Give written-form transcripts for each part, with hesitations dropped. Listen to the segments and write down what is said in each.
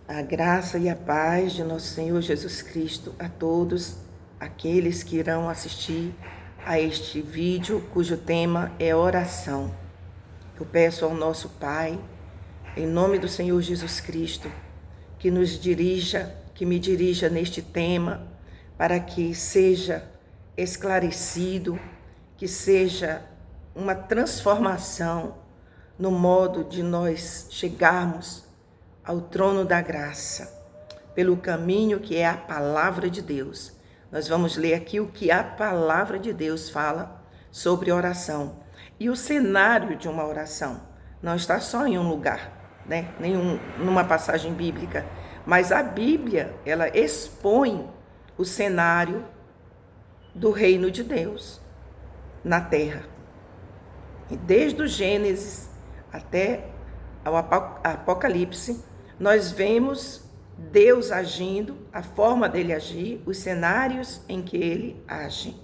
A graça e a paz de nosso Senhor Jesus Cristo a todos aqueles que irão assistir a este vídeo, cujo tema é oração. Eu peço ao nosso Pai, em nome do Senhor Jesus Cristo, que me dirija neste tema, para que seja esclarecido, que seja uma transformação no modo de nós chegarmos ao trono da graça, pelo caminho que é a palavra de Deus. Nós vamos ler aqui o que a palavra de Deus fala sobre oração. E o cenário de uma oração não está só em um lugar, né? Numa passagem bíblica, mas a Bíblia, ela expõe o cenário do reino de Deus na terra. E desde o Gênesis até ao Apocalipse, nós vemos Deus agindo, a forma dele agir, os cenários em que ele age.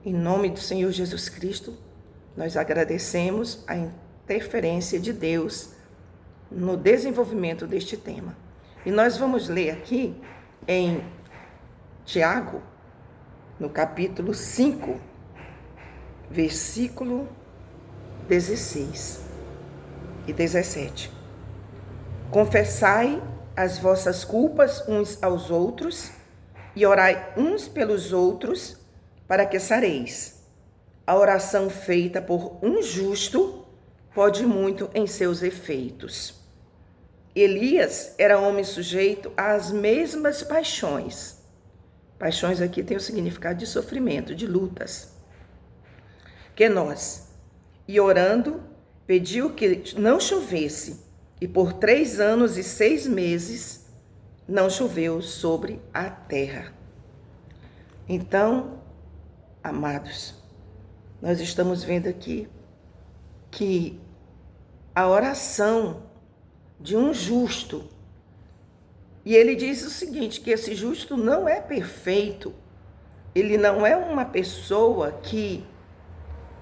Em nome do Senhor Jesus Cristo, nós agradecemos a interferência de Deus no desenvolvimento deste tema. E nós vamos ler aqui em Tiago, no capítulo 5, versículo 16 e 17. Confessai as vossas culpas uns aos outros e orai uns pelos outros para que sareis. A oração feita por um justo pode muito em seus efeitos. Elias era homem sujeito às mesmas paixões. Paixões aqui tem o significado de sofrimento, de lutas, que nós. E orando, pediu que não chovesse. E por 3 anos e 6 meses não choveu sobre a terra. Então, amados, nós estamos vendo aqui que a oração de um justo, e ele diz o seguinte, que esse justo não é perfeito, ele não é uma pessoa que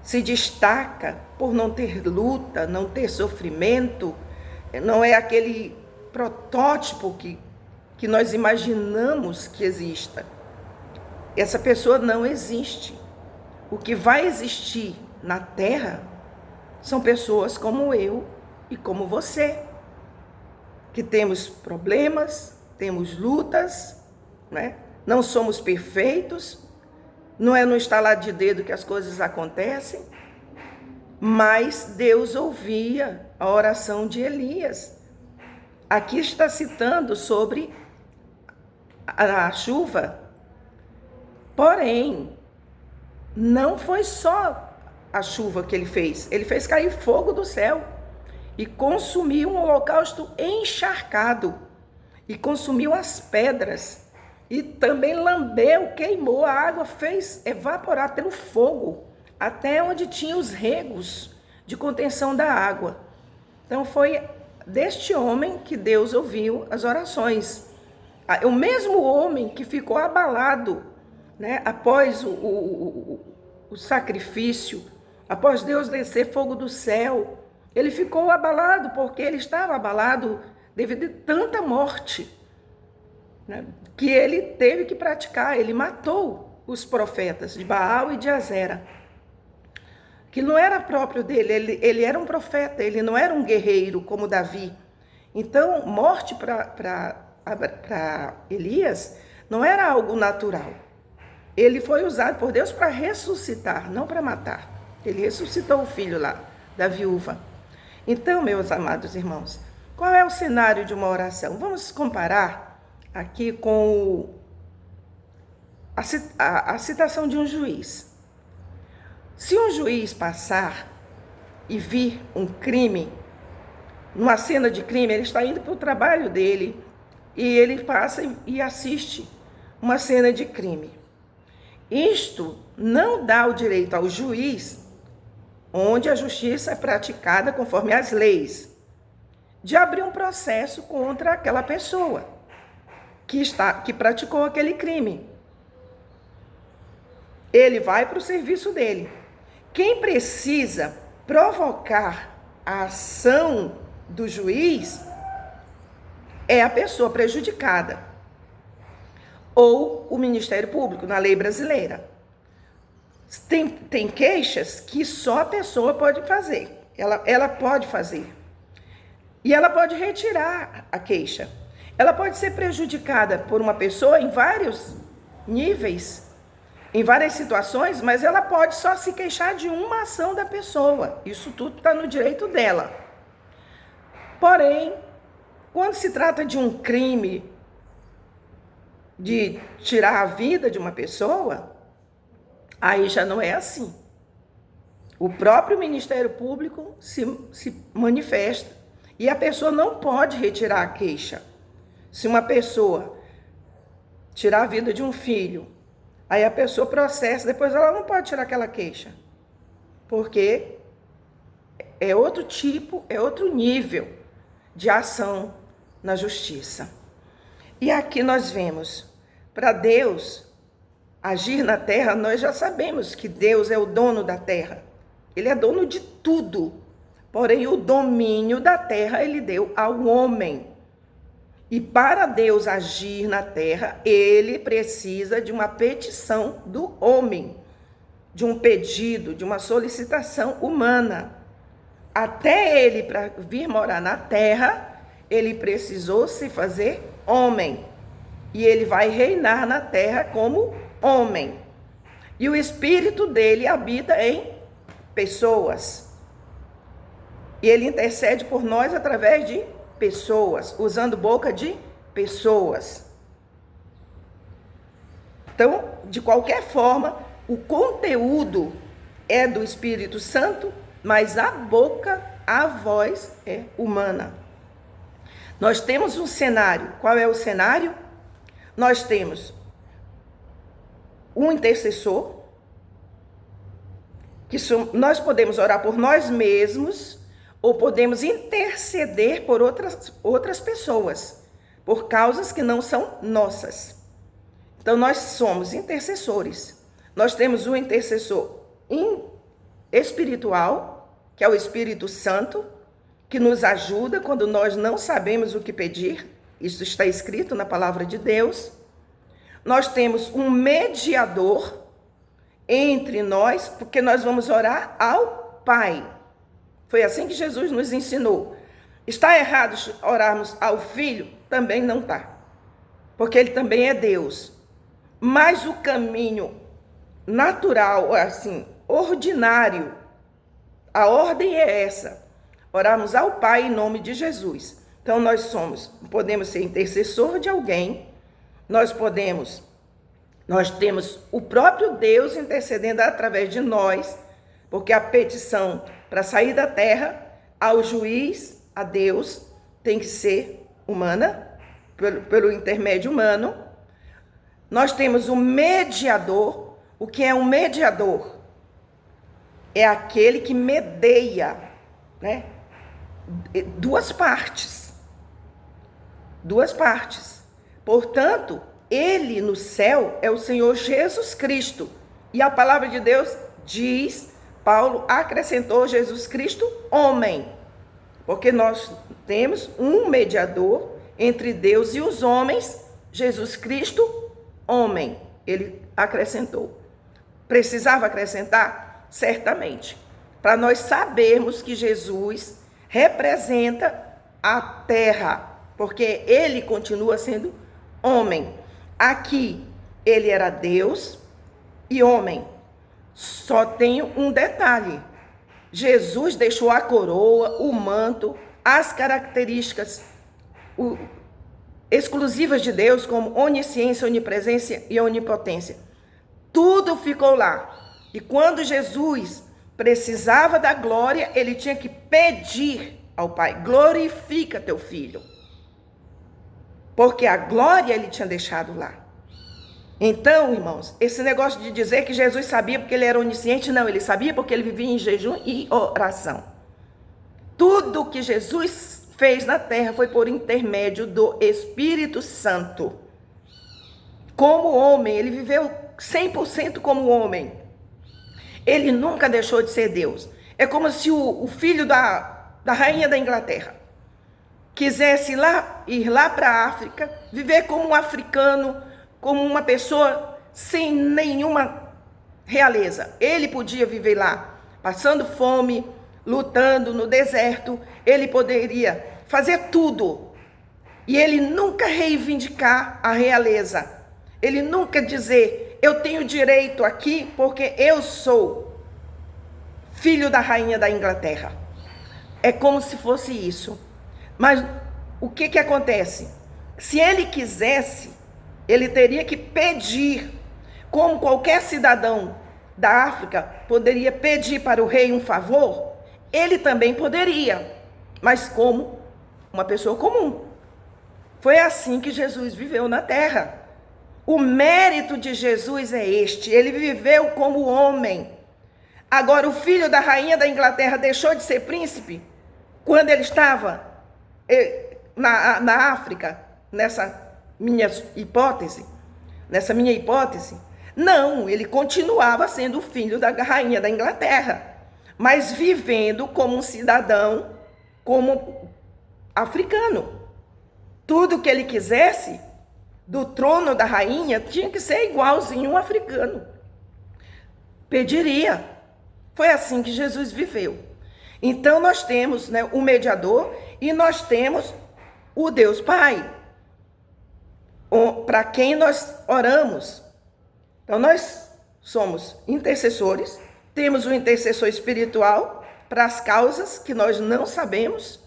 se destaca por não ter luta, não ter sofrimento, não é aquele protótipo que nós imaginamos que exista. Essa pessoa não existe. O que vai existir na Terra são pessoas como eu e como você, que temos problemas, temos lutas, né? Não somos perfeitos, não é no estalar de dedo que as coisas acontecem, mas Deus ouvia a oração de Elias. Aqui está citando sobre a chuva. Porém, não foi só a chuva que ele fez cair fogo do céu e consumiu um holocausto encharcado e consumiu as pedras e também lambeu, queimou, a água fez evaporar pelo fogo até onde tinha os regos de contenção da água. Então foi deste homem que Deus ouviu as orações. O mesmo homem que ficou abalado, né, após o sacrifício, após Deus descer fogo do céu, ele ficou abalado porque ele estava abalado devido a tanta morte, né, que ele teve que praticar. Ele matou os profetas de Baal e de Azera, que não era próprio dele, ele era um profeta, ele não era um guerreiro como Davi. Então, morte para Elias não era algo natural. Ele foi usado por Deus para ressuscitar, não para matar. Ele ressuscitou o filho lá, da viúva. Então, meus amados irmãos, qual é o cenário de uma oração? Vamos comparar aqui com a citação de um juiz. Se um juiz passar e vir um crime, numa cena de crime, ele está indo para o trabalho dele e ele passa e assiste uma cena de crime. Isto não dá o direito ao juiz, onde a justiça é praticada conforme as leis, de abrir um processo contra aquela pessoa que praticou aquele crime. Ele vai para o serviço dele. Quem precisa provocar a ação do juiz é a pessoa prejudicada, ou o Ministério Público, na lei brasileira. Tem queixas que só a pessoa pode fazer, ela pode fazer. E ela pode retirar a queixa. Ela pode ser prejudicada por uma pessoa em vários níveis, em várias situações, mas ela pode só se queixar de uma ação da pessoa. Isso tudo está no direito dela. Porém, quando se trata de um crime, de tirar a vida de uma pessoa, aí já não é assim. O próprio Ministério Público se manifesta e a pessoa não pode retirar a queixa. Se uma pessoa tirar a vida de um filho, aí a pessoa processa, depois ela não pode tirar aquela queixa, porque é outro tipo, é outro nível de ação na justiça. E aqui nós vemos, para Deus agir na terra, nós já sabemos que Deus é o dono da terra. Ele é dono de tudo. Porém, o domínio da terra ele deu ao homem. E para Deus agir na terra, ele precisa de uma petição do homem, de um pedido, de uma solicitação humana. Até ele, para vir morar na terra, ele precisou se fazer homem. E ele vai reinar na terra como homem. E o espírito dele habita em pessoas. E ele intercede por nós através de pessoas, usando boca de pessoas. Então, de qualquer forma, o conteúdo é do Espírito Santo, mas a boca, a voz é humana. Nós temos um cenário. Qual é o cenário? Nós temos um intercessor, nós podemos orar por nós mesmos, ou podemos interceder por outras pessoas, por causas que não são nossas. Então, nós somos intercessores. Nós temos um intercessor espiritual, que é o Espírito Santo, que nos ajuda quando nós não sabemos o que pedir. Isso está escrito na palavra de Deus. Nós temos um mediador entre nós, porque nós vamos orar ao Pai. Foi assim que Jesus nos ensinou. Está errado orarmos ao Filho? Também não está, porque ele também é Deus. Mas o caminho natural, assim, ordinário, a ordem é essa: orarmos ao Pai em nome de Jesus. Então nós podemos ser intercessor de alguém, nós temos o próprio Deus intercedendo através de nós, porque a petição para sair da terra ao juiz, a Deus, tem que ser humana, pelo intermédio humano. Nós temos um mediador. O que é um mediador? É aquele que medeia, né? Duas partes. Portanto, ele no céu é o Senhor Jesus Cristo. E a palavra de Deus diz, Paulo acrescentou Jesus Cristo homem. Porque nós temos um mediador entre Deus e os homens, Jesus Cristo homem. Ele acrescentou. Precisava acrescentar? Certamente. Para nós sabermos que Jesus representa a terra, porque ele continua sendo homem. Aqui, ele era Deus e homem. Só tem um detalhe: Jesus deixou a coroa, o manto, as características exclusivas de Deus, como onisciência, onipresença e onipotência. Tudo ficou lá. E quando Jesus precisava da glória, ele tinha que pedir ao Pai: glorifica teu filho. Porque a glória ele tinha deixado lá. Então, irmãos, esse negócio de dizer que Jesus sabia porque ele era onisciente, não, ele sabia porque ele vivia em jejum e oração. Tudo que Jesus fez na terra foi por intermédio do Espírito Santo. Como homem, ele viveu 100% como homem. Ele nunca deixou de ser Deus. É como se o filho da rainha da Inglaterra quisesse ir lá para a África, viver como um africano, como uma pessoa sem nenhuma realeza. Ele podia viver lá, passando fome, lutando no deserto. Ele poderia fazer tudo. E ele nunca reivindicar a realeza. Ele nunca dizer, eu tenho direito aqui porque eu sou filho da rainha da Inglaterra. É como se fosse isso. Mas o que acontece? Se ele quisesse, ele teria que pedir, como qualquer cidadão da África poderia pedir para o rei um favor, ele também poderia, mas como uma pessoa comum. Foi assim que Jesus viveu na terra. O mérito de Jesus é este: ele viveu como homem. Agora, o filho da rainha da Inglaterra deixou de ser príncipe quando ele estava na África, nessa minha hipótese? Não, ele continuava sendo o filho da rainha da Inglaterra, mas vivendo como um cidadão, como africano. Tudo que ele quisesse do trono da rainha tinha que ser igualzinho um africano. Pediria. Foi assim que Jesus viveu. Então nós temos, né, o mediador e nós temos o Deus Pai, para quem nós oramos. Então nós somos intercessores, temos um intercessor espiritual para as causas que nós não sabemos,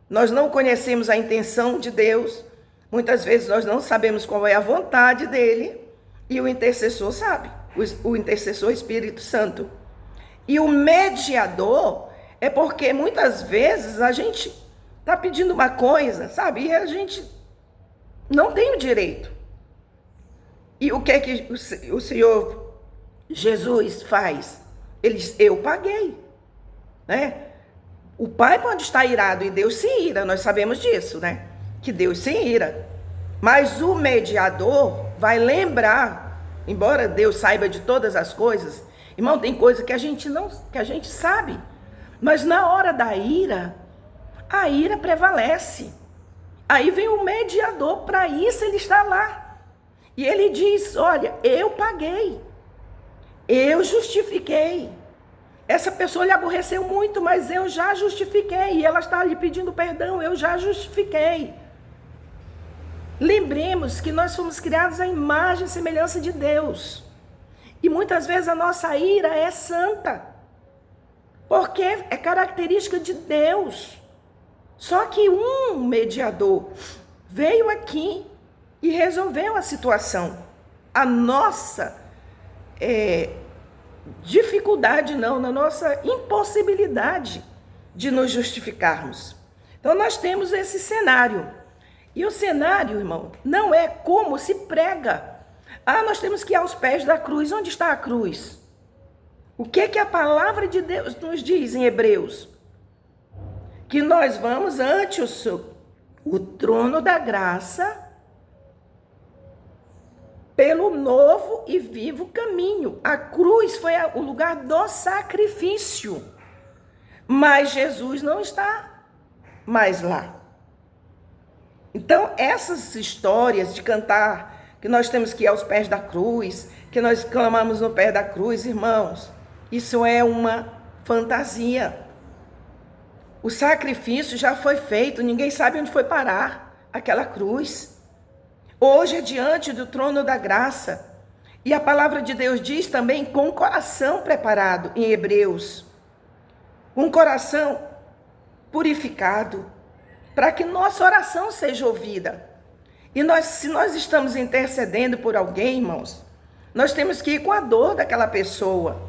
nós não conhecemos a intenção de Deus, muitas vezes nós não sabemos qual é a vontade dele, e o intercessor sabe, o intercessor Espírito Santo. E o mediador é porque muitas vezes a gente está pedindo uma coisa, sabe? E a gente não tem o direito. E o que é que o Senhor Jesus faz? Ele diz, eu paguei, né? O Pai pode estar irado e Deus se ira, nós sabemos disso, né? Que Deus se ira. Mas o mediador vai lembrar, embora Deus saiba de todas as coisas, irmão, tem coisa que a gente sabe, mas na hora da ira, a ira prevalece. Aí vem o mediador, para isso ele está lá. E ele diz, olha, eu paguei, eu justifiquei. Essa pessoa lhe aborreceu muito, mas eu já justifiquei. E ela está lhe pedindo perdão, eu já justifiquei. Lembremos que nós fomos criados à imagem e semelhança de Deus. E muitas vezes a nossa ira é santa, porque é característica de Deus. Só que um mediador veio aqui e resolveu a situação. A nossa dificuldade não, na nossa impossibilidade de nos justificarmos. Então nós temos esse cenário. E o cenário, irmão, não é como se prega. Nós temos que ir aos pés da cruz. Onde está a cruz? O que a palavra de Deus nos diz em Hebreus? Que nós vamos ante o trono da graça pelo novo e vivo caminho. A cruz foi o lugar do sacrifício. Mas Jesus não está mais lá. Então, essas histórias de cantar que nós temos que ir aos pés da cruz, que nós clamamos no pé da cruz, irmãos, isso é uma fantasia. O sacrifício já foi feito, ninguém sabe onde foi parar aquela cruz. Hoje é diante do trono da graça. E a palavra de Deus diz também com o coração preparado, em Hebreus. Um coração purificado, para que nossa oração seja ouvida. E se nós estamos intercedendo por alguém, irmãos, nós temos que ir com a dor daquela pessoa.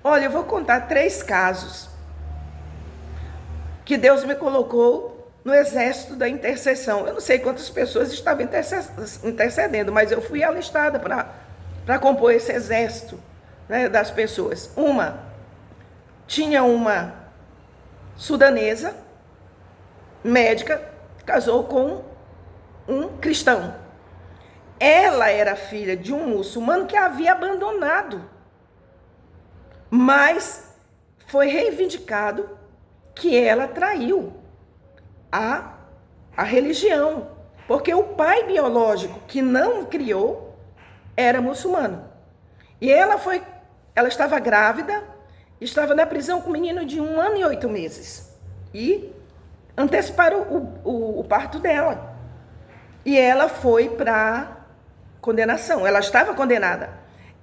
Olha, eu vou contar 3 casos que Deus me colocou no exército da intercessão. Eu não sei quantas pessoas estavam intercedendo, mas eu fui alistada para compor esse exército, né, das pessoas. Tinha uma sudanesa, médica, casou com um cristão. Ela era filha de um muçulmano que a havia abandonado, mas foi reivindicado que ela traiu a a religião, porque o pai biológico que não criou era muçulmano. E ela estava grávida, estava na prisão com um menino de 1 ano e 8 meses. E anteciparam o parto dela. E ela foi para condenação. Ela estava condenada.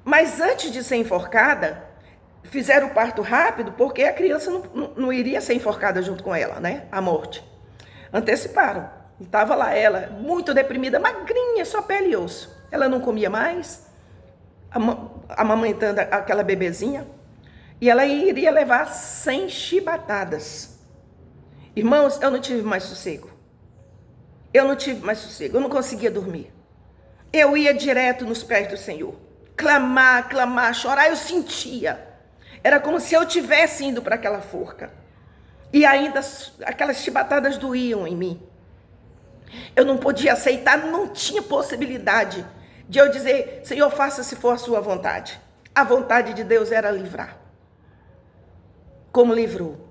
Mas antes de ser enforcada, fizeram o parto rápido, porque a criança não iria ser enforcada junto com ela, né? A morte. Anteciparam. E estava lá ela, muito deprimida, magrinha, só pele e osso. Ela não comia mais, amamentando aquela bebezinha. E ela iria levar 100 chibatadas. Irmãos, eu não tive mais sossego. Eu não conseguia dormir. Eu ia direto nos pés do Senhor. Clamar, chorar, eu sentia. Era como se eu tivesse indo para aquela forca. E ainda aquelas chibatadas doíam em mim. Eu não podia aceitar, não tinha possibilidade de eu dizer, Senhor, faça se for a sua vontade. A vontade de Deus era livrar. Como livrou?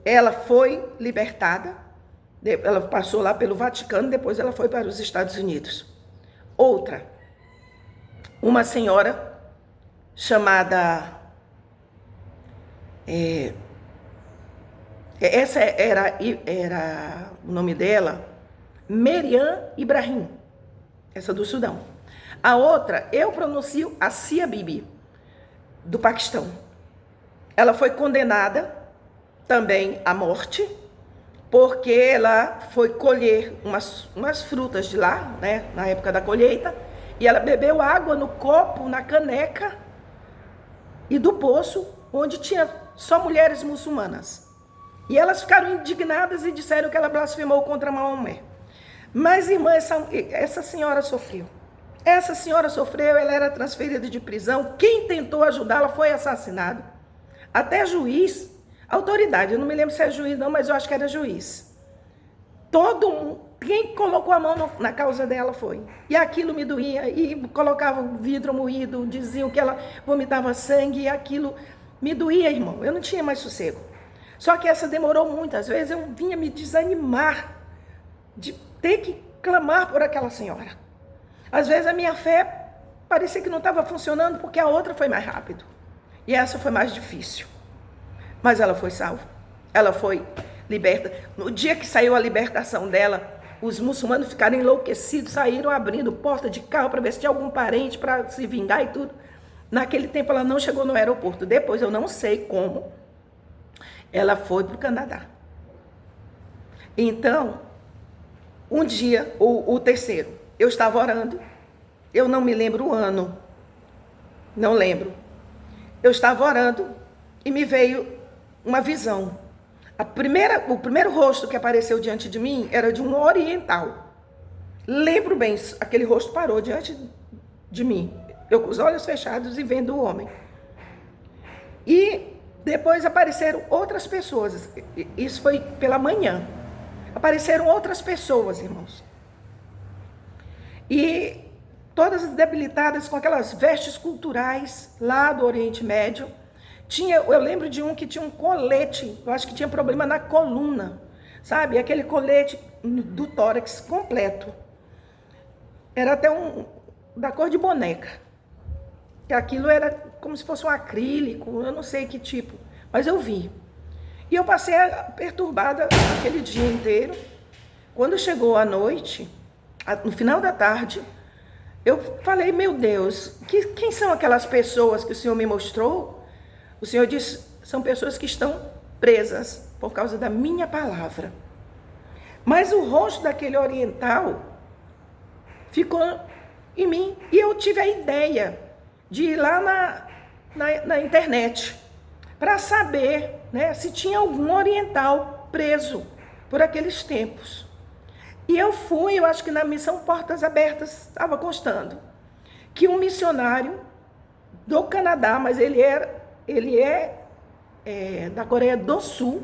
Ela foi libertada, ela passou lá pelo Vaticano, depois ela foi para os Estados Unidos. Outra, uma senhora chamada... essa era o nome dela, Meriam Ibrahim, essa do Sudão. A outra, eu pronuncio Asia Bibi, do Paquistão. Ela foi condenada também à morte, porque ela foi colher umas frutas de lá, né, na época da colheita, e ela bebeu água no copo, na caneca e do poço, onde tinha só mulheres muçulmanas. E elas ficaram indignadas e disseram que ela blasfemou contra Maomé. Mas, irmã, essa senhora sofreu. Essa senhora sofreu, ela era transferida de prisão. Quem tentou ajudá-la foi assassinado. Até juiz, autoridade, eu não me lembro se é juiz não, mas eu acho que era juiz. Todo mundo, quem colocou a mão na causa dela foi. E aquilo me doía, e colocava vidro moído, diziam que ela vomitava sangue, e aquilo me doía, irmão. Eu não tinha mais sossego. Só que essa demorou muito. Às vezes eu vinha me desanimar de ter que clamar por aquela senhora. Às vezes a minha fé parecia que não estava funcionando porque a outra foi mais rápido. E essa foi mais difícil. Mas ela foi salva. Ela foi liberta. No dia que saiu a libertação dela, os muçulmanos ficaram enlouquecidos, saíram abrindo porta de carro para ver se tinha algum parente para se vingar e tudo. Naquele tempo ela não chegou no aeroporto. Depois eu não sei como ela foi para o Canadá. Então, um dia, o terceiro, eu estava orando. Eu não me lembro o ano. Não lembro. Eu estava orando e me veio uma visão. O primeiro rosto que apareceu diante de mim era de um oriental. Lembro bem, aquele rosto parou diante de mim. Eu com os olhos fechados e vendo o homem. E depois apareceram outras pessoas. Isso foi pela manhã. Apareceram outras pessoas, irmãos. E todas debilitadas com aquelas vestes culturais lá do Oriente Médio. Eu lembro de um que tinha um colete, eu acho que tinha problema na coluna, sabe? Aquele colete do tórax completo. Era até da cor de boneca. Que aquilo era como se fosse um acrílico, eu não sei que tipo, mas eu vi. E eu passei perturbada aquele dia inteiro. Quando chegou a noite, no final da tarde, eu falei, meu Deus, quem são aquelas pessoas que o Senhor me mostrou? O Senhor disse, são pessoas que estão presas por causa da minha palavra. Mas o rosto daquele oriental ficou em mim. E eu tive a ideia de ir lá na internet para saber, né, se tinha algum oriental preso por aqueles tempos. E eu fui, eu acho que na missão Portas Abertas estava constando que um missionário do Canadá, mas ele é da Coreia do Sul,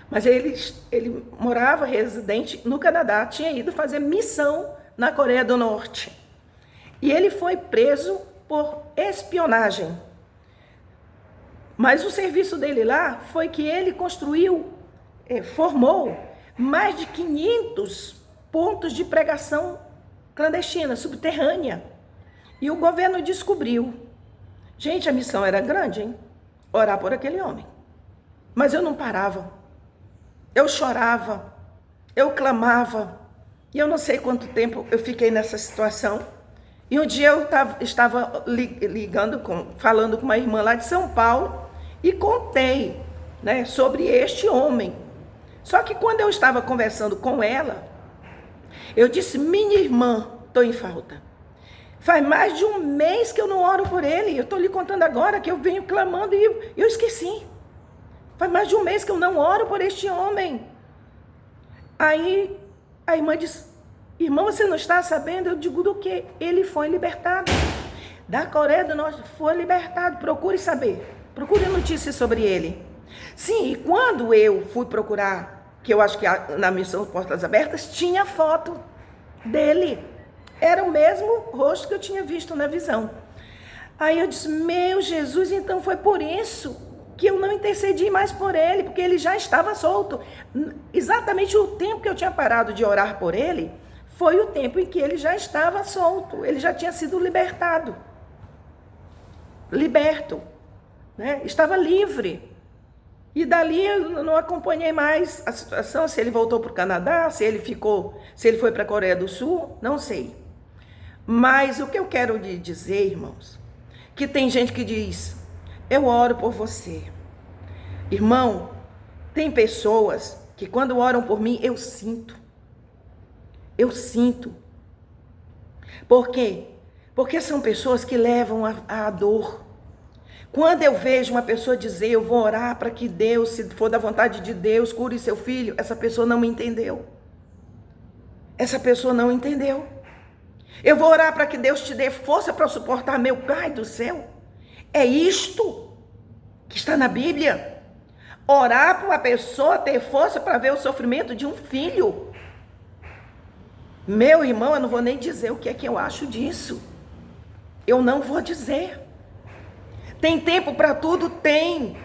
mas ele morava residente no Canadá, tinha ido fazer missão na Coreia do Norte. E ele foi preso por espionagem. Mas o serviço dele lá foi que ele formou mais de 500 pontos de pregação clandestina, subterrânea. E o governo descobriu. Gente, a missão era grande, hein? Orar por aquele homem. Mas eu não parava. Eu chorava, eu clamava. E eu não sei quanto tempo eu fiquei nessa situação. E um dia eu estava falando com uma irmã lá de São Paulo e contei, né, sobre este homem. Só que quando eu estava conversando com ela, eu disse: minha irmã, estou em falta. Faz mais de um mês que eu não oro por ele. Eu estou lhe contando agora que eu venho clamando e eu esqueci. Faz mais de um mês que eu não oro por este homem. Aí a irmã disse: irmã, você não está sabendo? Eu digo: do que? Ele foi libertado. Da Coreia do Norte foi libertado. Procure saber. Procure notícias sobre ele. Sim, e quando eu fui procurar, que eu acho que na missão Portas Abertas, tinha foto dele. Era o mesmo rosto que eu tinha visto na visão. Aí eu disse: meu Jesus, então foi por isso que eu não intercedi mais por ele, porque ele já estava solto. Exatamente o tempo que eu tinha parado de orar por ele, foi o tempo em que ele já estava solto. Ele já tinha sido libertado. Liberto. Né? Estava livre. E dali eu não acompanhei mais a situação, se ele voltou para o Canadá, se ele foi para a Coreia do Sul, não sei. Mas o que eu quero lhe dizer, irmãos, que tem gente que diz: eu oro por você. Irmão, tem pessoas que quando oram por mim, eu sinto. Eu sinto. Por quê? Porque são pessoas que levam a dor. Quando eu vejo uma pessoa dizer: eu vou orar para que Deus, se for da vontade de Deus, cure seu filho, essa pessoa não me entendeu. Essa pessoa não entendeu. Eu vou orar para que Deus te dê força para suportar, meu Pai do céu. É isto que está na Bíblia. Orar para uma pessoa ter força para ver o sofrimento de um filho. Meu irmão, eu não vou nem dizer o que é que eu acho disso. Eu não vou dizer. Tem tempo para tudo? Tem.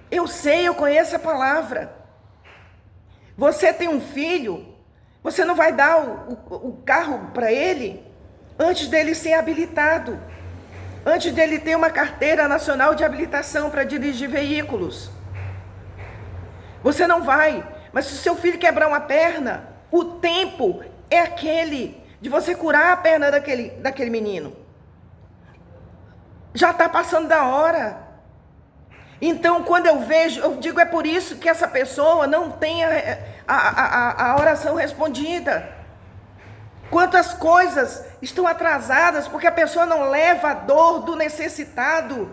Eu sei, eu conheço a palavra. Você tem um filho, você não vai dar o carro para ele antes dele ser habilitado. Antes dele ter uma carteira nacional de habilitação para dirigir veículos. Você não vai. Mas se o seu filho quebrar uma perna, o tempo é aquele de você curar a perna daquele menino. Já está passando da hora. Então, quando eu vejo, eu digo: é por isso que essa pessoa não tem a oração respondida. Quantas coisas estão atrasadas porque a pessoa não leva a dor do necessitado.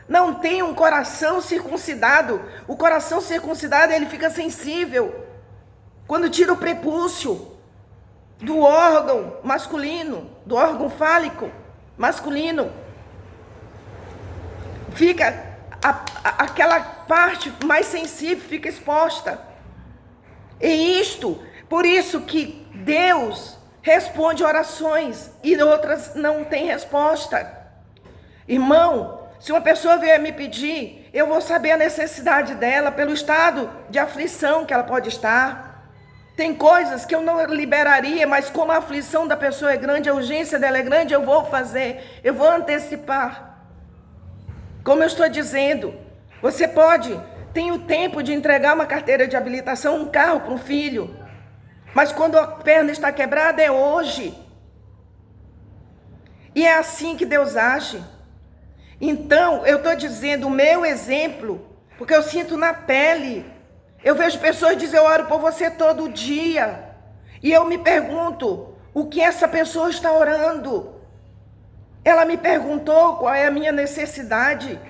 Não tem um coração circuncidado. O coração circuncidado, ele fica sensível quando tira o prepúcio do órgão masculino, do órgão fálico masculino. Fica aquela parte mais sensível, fica exposta. E por isso que Deus responde orações e outras não tem resposta. Irmão, se uma pessoa vier me pedir, eu vou saber a necessidade dela pelo estado de aflição que ela pode estar. Tem coisas que eu não liberaria, mas como a aflição da pessoa é grande, a urgência dela é grande, eu vou fazer, eu vou antecipar. Como eu estou dizendo, você tem o tempo de entregar uma carteira de habilitação, um carro para um filho. Mas quando a perna está quebrada, é hoje. E é assim que Deus age. Então, eu estou dizendo o meu exemplo, porque eu sinto na pele. Eu vejo pessoas dizer: eu oro por você todo dia. E eu me pergunto, o que essa pessoa está orando? Ela me perguntou qual é a minha necessidade.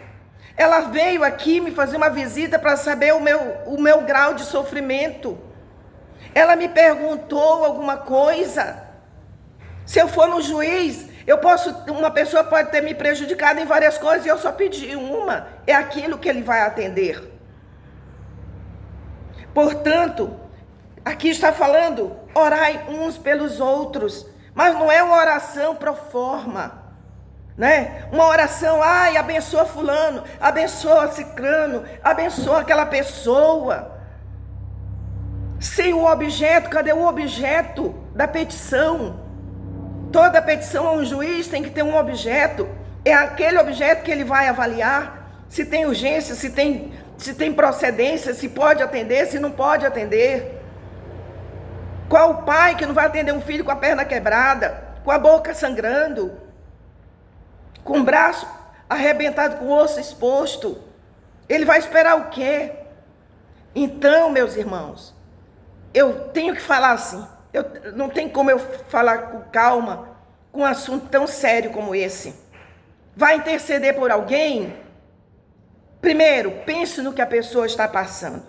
Ela veio aqui me fazer uma visita para saber o meu grau de sofrimento. Ela me perguntou alguma coisa. Se eu for no juiz, uma pessoa pode ter me prejudicado em várias coisas e eu só pedi uma. É aquilo que ele vai atender. Portanto, aqui está falando: orai uns pelos outros. Mas não é uma oração pro forma. Né? Uma oração: ai, abençoa fulano, abençoa cicrano, abençoa aquela pessoa. sem o objeto. Cadê o objeto da petição? Toda petição a um juiz tem que ter um objeto. É aquele objeto que ele vai avaliar se tem urgência, se tem procedência, se pode atender, se não pode atender. Qual o pai que não vai atender um filho com a perna quebrada, com a boca sangrando, com o braço arrebentado, com o osso exposto? Ele vai esperar o quê? Então, meus irmãos, eu tenho que falar assim. Não tem como eu falar com calma com um assunto tão sério como esse. Vai interceder por alguém? Primeiro, pense no que a pessoa está passando.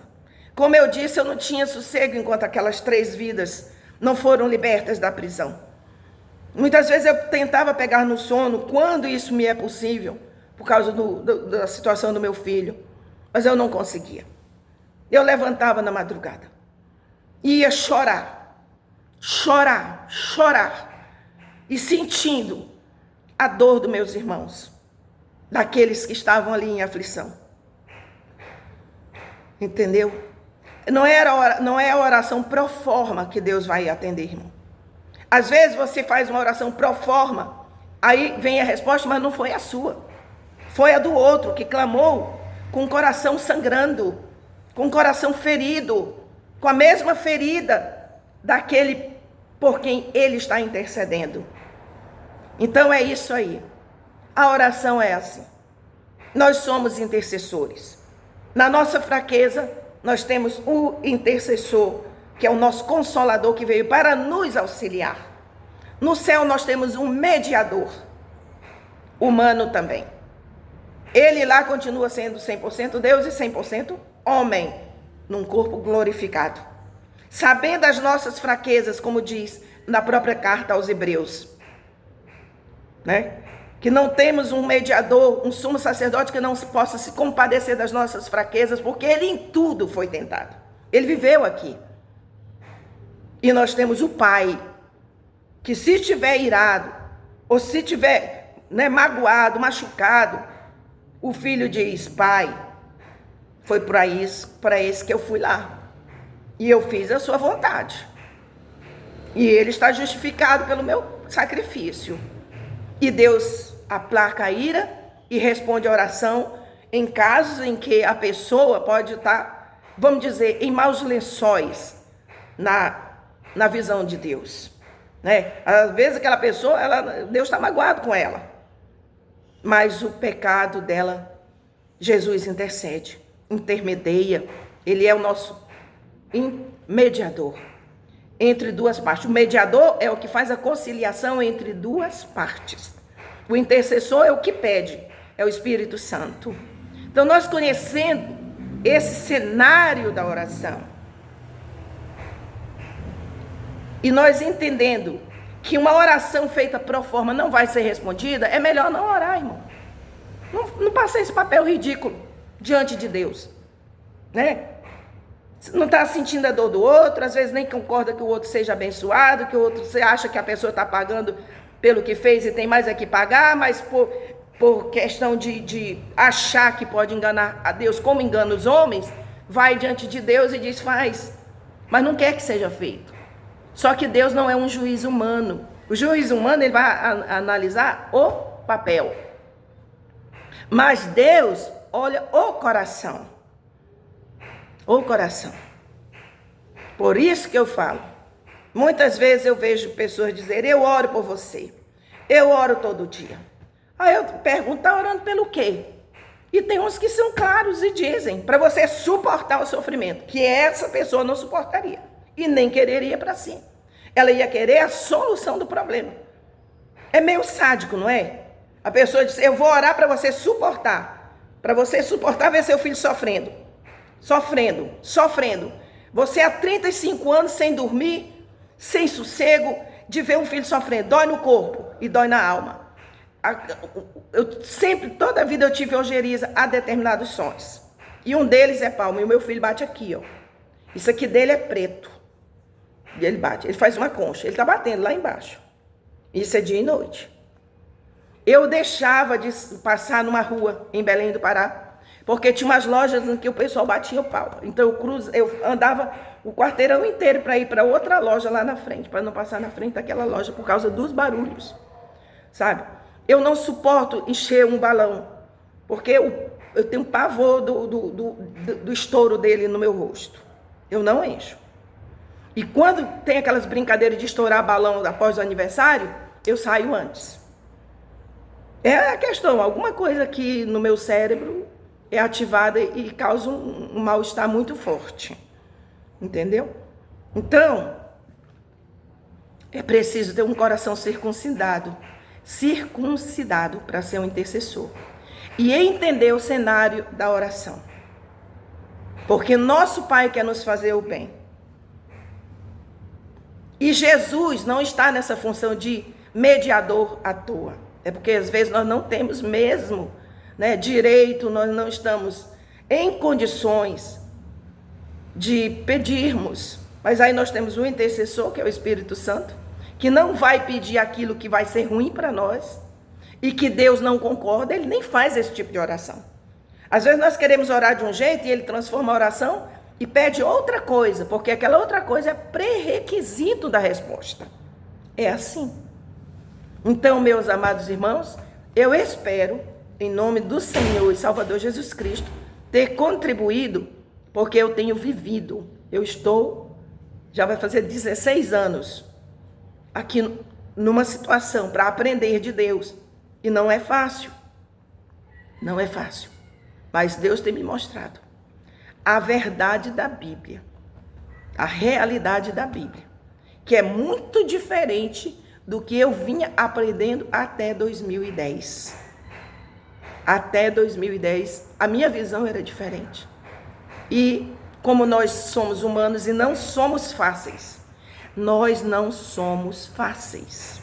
Como eu disse, eu não tinha sossego enquanto aquelas 3 vidas não foram libertas da prisão. Muitas vezes eu tentava pegar no sono, quando isso me é possível, por causa da situação do meu filho, mas eu não conseguia. Eu levantava na madrugada, ia chorar, e sentindo a dor dos meus irmãos, daqueles que estavam ali em aflição. Entendeu? Não é a oração pro forma que Deus vai atender, irmão. Às vezes você faz uma oração pro forma, aí vem a resposta, mas não foi a sua. Foi a do outro que clamou com o coração sangrando, com o coração ferido, com a mesma ferida daquele por quem ele está intercedendo. Então é isso aí. A oração é assim. Nós somos intercessores. Na nossa fraqueza, nós temos o intercessor, que é o nosso consolador, que veio para nos auxiliar. No céu nós temos um mediador, humano também. Ele lá continua sendo 100% Deus e 100% homem, num corpo glorificado. Sabendo as nossas fraquezas, como diz na própria carta aos Hebreus, né? Que não temos um mediador, um sumo sacerdote que não possa se compadecer das nossas fraquezas, porque ele em tudo foi tentado. Ele viveu aqui. E nós temos o Pai, que se estiver irado, ou se estiver magoado, machucado, o filho diz: Pai, foi para isso que eu fui lá. E eu fiz a sua vontade. E ele está justificado pelo meu sacrifício. E Deus aplaca a ira e responde a oração em casos em que a pessoa pode estar, vamos dizer, em maus lençóis na visão de Deus, né? Às vezes aquela pessoa, Deus está magoado com ela, mas o pecado dela, Jesus intercede, intermedia. Ele é o nosso mediador entre duas partes. O mediador é o que faz a conciliação entre duas partes. O intercessor é o que pede, é o Espírito Santo. Então, nós conhecendo esse cenário da oração, e nós entendendo que uma oração feita pro forma não vai ser respondida, é melhor não orar, irmão. Não passe esse papel ridículo diante de Deus, né? Não está sentindo a dor do outro, às vezes nem concorda que o outro seja abençoado, que o outro, você acha que a pessoa está pagando pelo que fez e tem mais é que pagar, mas por questão de achar que pode enganar a Deus como engana os homens, vai diante de Deus e diz: faz, mas não quer que seja feito. Só que Deus não é um juiz humano. O juiz humano, ele vai analisar o papel, mas Deus olha o coração. O coração. Por isso que eu falo, muitas vezes eu vejo pessoas dizer: eu oro por você, eu oro todo dia. Aí eu pergunto: está orando pelo quê? E tem uns que são claros e dizem: para você suportar o sofrimento, que essa pessoa não suportaria e nem quereria para si. Ela ia querer a solução do problema. É meio sádico, não é? A pessoa diz: eu vou orar para você suportar ver seu filho sofrendo. Você há 35 anos sem dormir, sem sossego, de ver um filho sofrendo. Dói no corpo e dói na alma. Toda a vida eu tive ojeriza a determinados sons. E um deles é palma. E o meu filho bate aqui, ó. Isso aqui dele é preto. E ele bate, ele faz uma concha. Ele tá batendo lá embaixo. Isso é dia e noite. Eu deixava de passar numa rua em Belém do Pará, porque tinha umas lojas em que o pessoal batia o pau. Então eu andava o quarteirão inteiro para ir para outra loja lá na frente, para não passar na frente daquela loja por causa dos barulhos, sabe? Eu não suporto encher um balão, porque eu tenho pavor do estouro dele no meu rosto. Eu não encho. E quando tem aquelas brincadeiras de estourar balão após o aniversário, eu saio antes. É a questão, alguma coisa aqui no meu cérebro é ativada e causa um mal-estar muito forte. Entendeu? Então, é preciso ter um coração circuncidado para ser um intercessor. E entender o cenário da oração. Porque nosso Pai quer nos fazer o bem. E Jesus não está nessa função de mediador à toa. É porque às vezes nós não temos mesmo, né, direito, nós não estamos em condições de pedirmos. Mas aí nós temos um intercessor, que é o Espírito Santo, que não vai pedir aquilo que vai ser ruim para nós e que Deus não concorda, ele nem faz esse tipo de oração. Às vezes nós queremos orar de um jeito e ele transforma a oração e pede outra coisa, porque aquela outra coisa é pré-requisito da resposta. É assim. Então, meus amados irmãos, eu espero, em nome do Senhor e Salvador Jesus Cristo, ter contribuído, porque eu tenho vivido. Já vai fazer 16 anos, aqui numa situação para aprender de Deus. E não é fácil. Não é fácil. Mas Deus tem me mostrado a verdade da Bíblia, a realidade da Bíblia, que é muito diferente do que eu vinha aprendendo até 2010. Até 2010, a minha visão era diferente. E como nós somos humanos e não somos fáceis, nós não somos fáceis.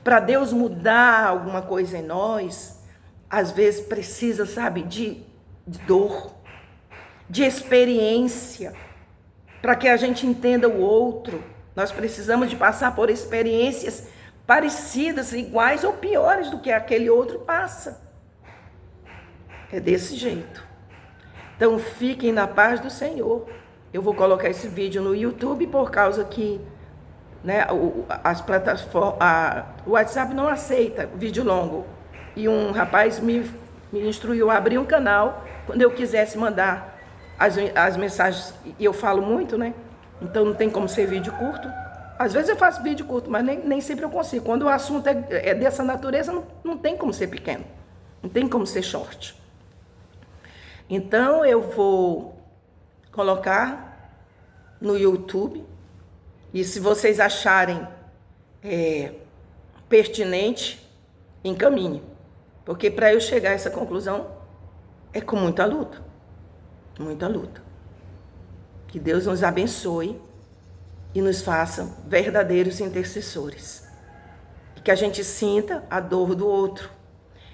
Para Deus mudar alguma coisa em nós, às vezes precisa, sabe, de dor, de experiência, para que a gente entenda o outro. Nós precisamos de passar por experiências parecidas, iguais ou piores do que aquele outro passa. É desse jeito. Então fiquem na paz do Senhor. Eu vou colocar esse vídeo no YouTube por causa que, né, as plataformas, o WhatsApp não aceita vídeo longo. E um rapaz me instruiu a abrir um canal quando eu quisesse mandar as mensagens. E eu falo muito, né? Então não tem como ser vídeo curto. Às vezes eu faço vídeo curto, mas nem sempre eu consigo. Quando o assunto é dessa natureza, não tem como ser pequeno. Não tem como ser short. Então eu vou colocar no YouTube. E se vocês acharem pertinente, encaminhe. Porque para eu chegar a essa conclusão, é com muita luta. Muita luta. Que Deus nos abençoe e nos faça verdadeiros intercessores. E que a gente sinta a dor do outro.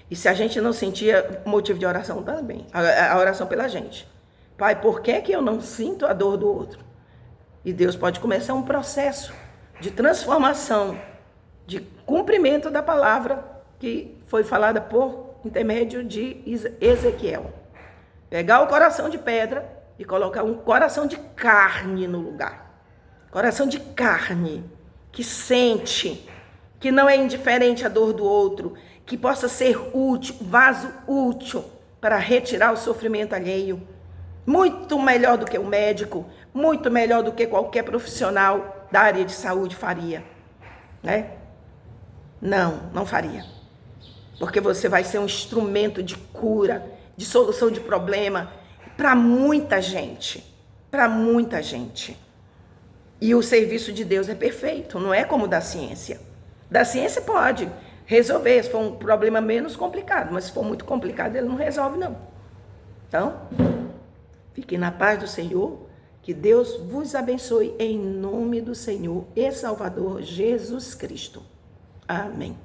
E se a gente não sentir, motivo de oração também. A oração pela gente. Pai, por que eu não sinto a dor do outro? E Deus pode começar um processo de transformação, de cumprimento da palavra que foi falada por intermédio de Ezequiel. Pegar o coração de pedra e colocar um coração de carne no lugar. Coração de carne, que sente, que não é indiferente à dor do outro, que possa ser útil, vaso útil para retirar o sofrimento alheio. Muito melhor do que o médico, muito melhor do que qualquer profissional da área de saúde faria, né? Não faria. Porque você vai ser um instrumento de cura, de solução de problema para muita gente. Para muita gente. E o serviço de Deus é perfeito, não é como o da ciência. Da ciência pode resolver, se for um problema menos complicado, mas se for muito complicado, ele não resolve, não. Então, fiquem na paz do Senhor, que Deus vos abençoe em nome do Senhor e Salvador Jesus Cristo. Amém.